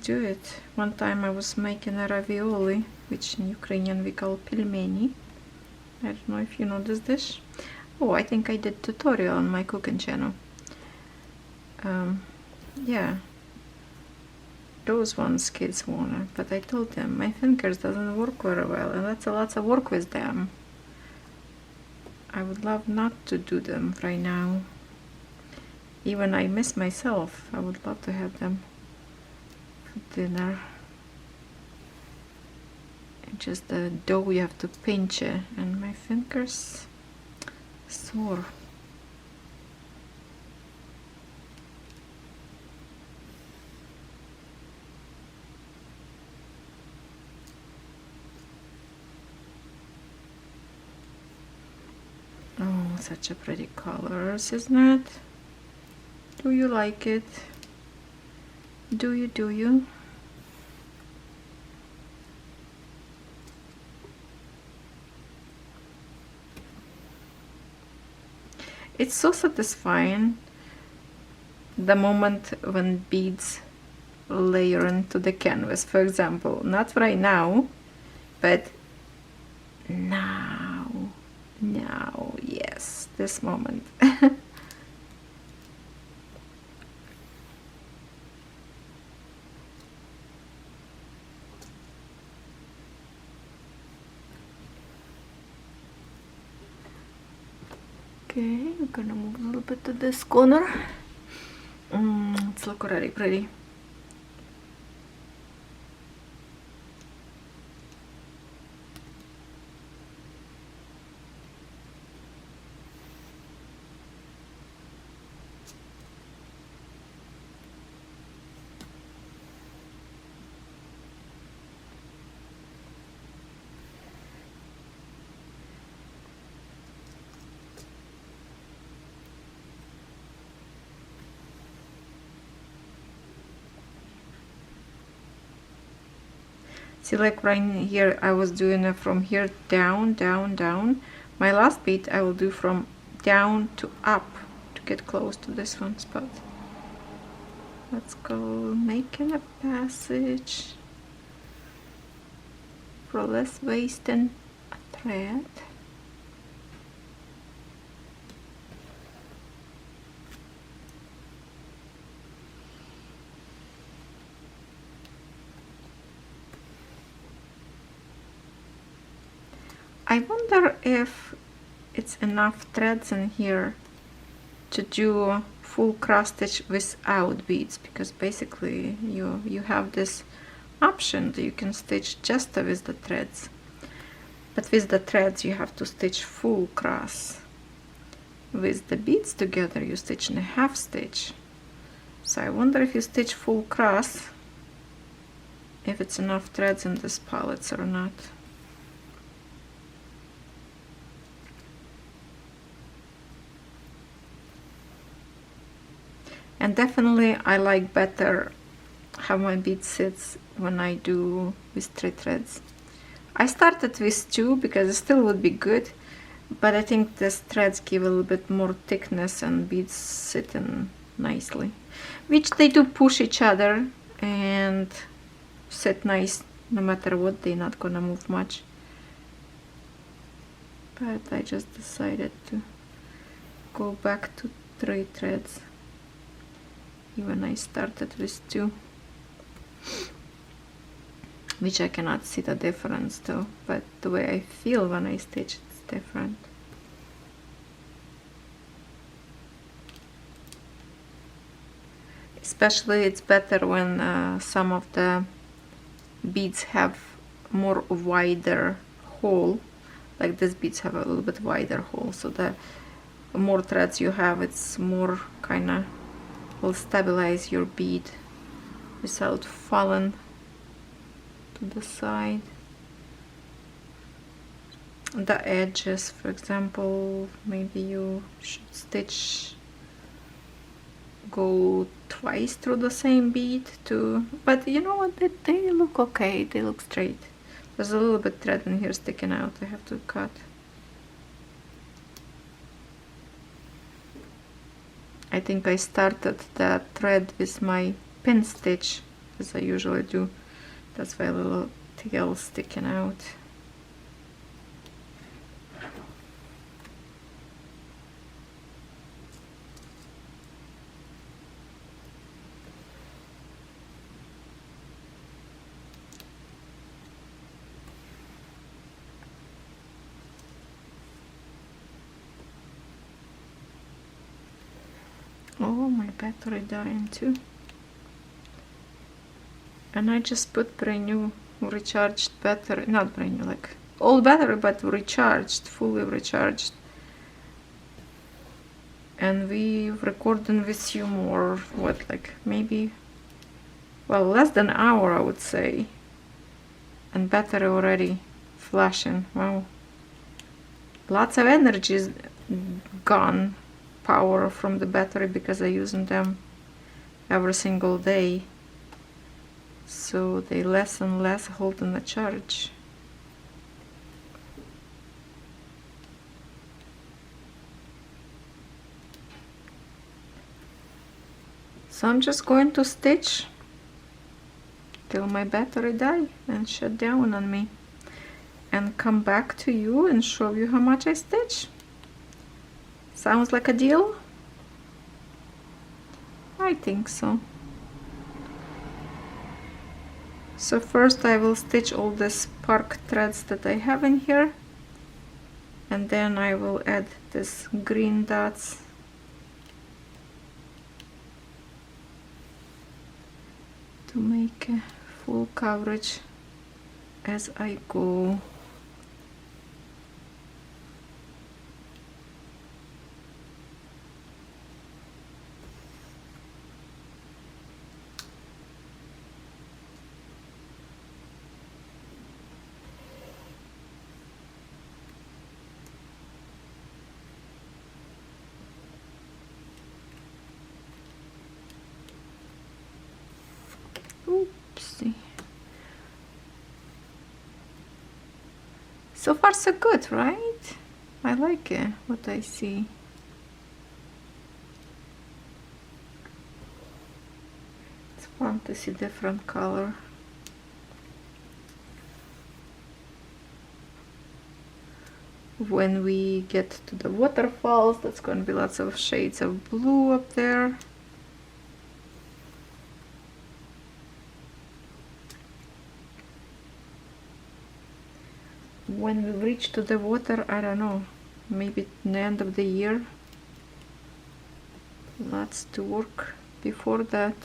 do it. One time I was making a ravioli, which in Ukrainian we call pilmeni. I don't know if you know this dish. Oh, I think I did tutorial on my cooking channel. Yeah, those ones kids wanted, but I told them my fingers doesn't work very well, and that's a lot of work with them. I would love not to do them right now. Even I miss myself. I would love to have them for dinner. Just the dough, you have to pinch it, and my fingers sore. Oh, such a pretty colors, isn't it? Do you like it? Do you, do you? It's so satisfying the moment when beads layer into the canvas. For example, not right now, but now, yes, this moment. Okay, we're gonna move a little bit to this corner. It's look already pretty. See, like right here, I was doing it from here down, down, down. My last bead I will do from down to up to get close to this one spot. Let's go making a passage for less waste than a thread. I wonder if it's enough threads in here to do full cross stitch without beads, because basically you have this option that you can stitch just with the threads, but with the threads you have to stitch full cross. With the beads together you stitch in a half stitch. So I wonder if you stitch full cross, if it's enough threads in this palettes or not. And definitely I like better how my bead sits when I do with 3 threads. I started with 2 because it still would be good, but I think these threads give a little bit more thickness and beads sit in nicely, which they do push each other and sit nice no matter what. They're not gonna move much, but I just decided to go back to 3 threads even I started with 2, which I cannot see the difference though, but the way I feel when I stitch it's different. Especially it's better when some of the beads have more wider hole, like these beads have a little bit wider hole, so the more threads you have, it's more kinda will stabilize your bead without falling to the side. The edges, for example, maybe you should stitch, go twice through the same bead too, but you know what, they look okay, they look straight. There's a little bit thread in here sticking out, I have to cut. I think I started the thread with my pin stitch, as I usually do. That's why a little tail sticking out. Oh, my battery dying too. And I just put brand new recharged battery, not brand new, like old battery, but recharged, fully recharged. And we recording with you more, what, like maybe, well, less than an hour I would say. And battery already flashing, wow. Lots of energy is gone. Power from the battery because I using them every single day, so they less and less holding the charge. So I'm just going to stitch till my battery die and shut down on me, and come back to you and show you how much I stitch. Sounds like a deal? I think so. So first I will stitch all the spark threads that I have in here, and then I will add this green dots to make a full coverage as I go. Oopsie. So far so good, right? I like it, what I see. It's fun to see different color. When we get to the waterfalls, that's going to be lots of shades of blue up there. When we reach to the water, I don't know, maybe at the end of the year. Lots to work before that.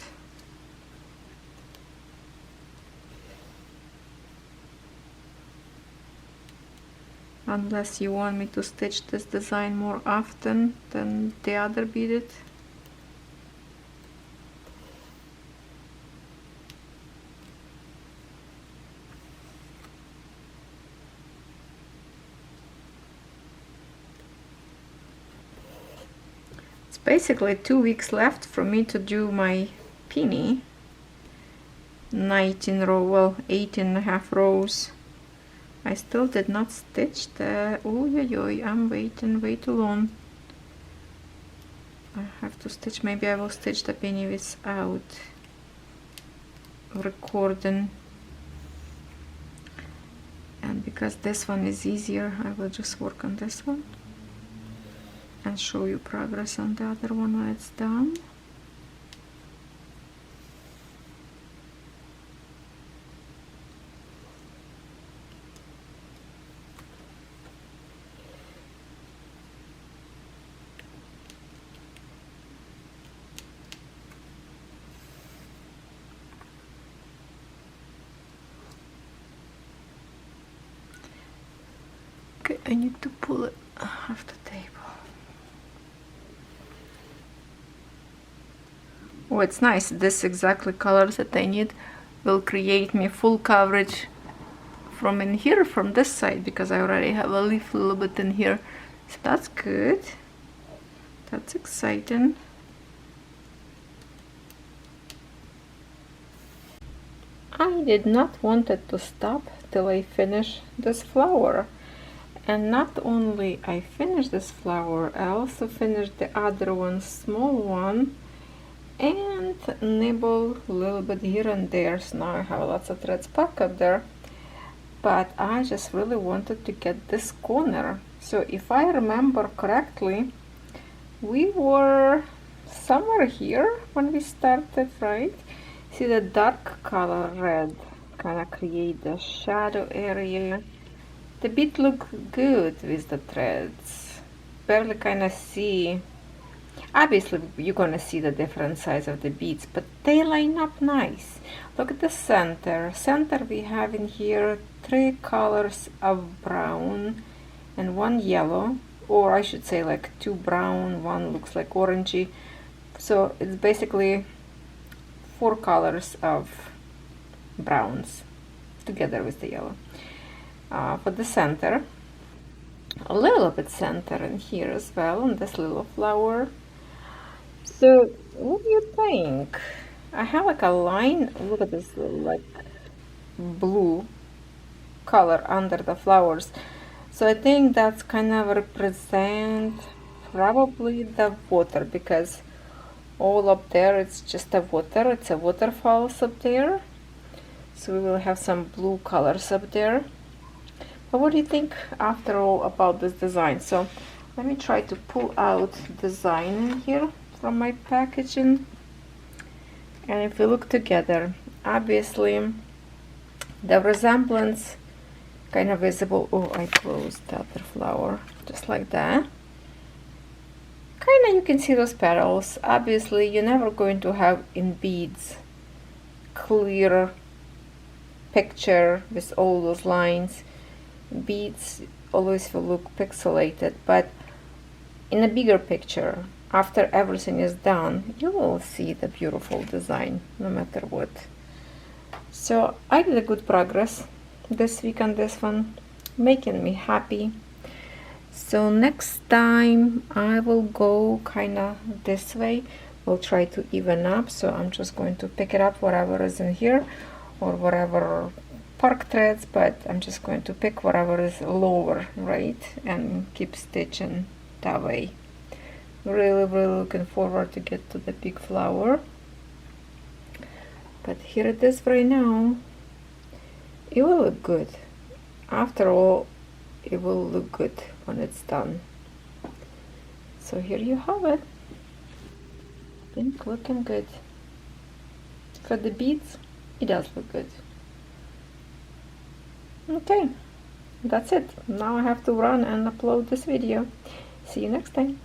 unless you want me to stitch this design more often than the other beaded. It's basically 2 weeks left for me to do my peony. 19 row, well, 18.5 rows. I still did not stitch the, I'm waiting way too long. I have to stitch, maybe I will stitch the penny without recording. And because this one is easier, I will just work on this one and show you progress on the other one when it's done. Okay, I need to pull it off the table. Oh, it's nice. This exactly colors that I need will create me full coverage from in here, from this side, because I already have a leaf a little bit in here. So that's good. That's exciting. I did not want it to stop till I finish this flower. And not only I finished this flower, I also finished the other one, small one, and nibble a little bit here and there. So now I have lots of threads back up there, but I just really wanted to get this corner. So if I remember correctly, we were somewhere here when we started, right? See, the dark color red kind of create the shadow area. The bead look good with the threads. Barely kind of see. Obviously, you're gonna see the different size of the beads, but they line up nice. Look at the center. Center we have in here 3 colors of brown and 1 yellow, or I should say like 2 brown, 1 looks like orangey. So it's basically 4 colors of browns together with the yellow. For the center, a little bit center in here as well, on this little flower. So what do you think? I have like a line, look at this little like blue color under the flowers. So I think that's kind of represent probably the water, because all up there it's just a water, it's a waterfalls up there. So we will have some blue colors up there. But what do you think after all about this design? So let me try to pull out design in here from my packaging. And if we look together, obviously the resemblance kind of visible. Oh, I closed the other flower just like that. Kind of you can see those petals. Obviously you're never going to have in beads clear picture with all those lines. Beads always will look pixelated, but in a bigger picture, after everything is done, you will see the beautiful design no matter what. So I did a good progress this week on this one, making me happy. So next time I will go kind of this way. We'll try to even up, so I'm just going to pick it up whatever is in here or whatever park threads, but I'm just going to pick whatever is lower, right, and keep stitching that way. Really looking forward to get to the big flower. But here it is right now. It will look good. After all, it will look good when it's done. So here you have it. I think looking good. For the beads, it does look good. Okay, that's it. Now I have to run and upload this video. See you next time.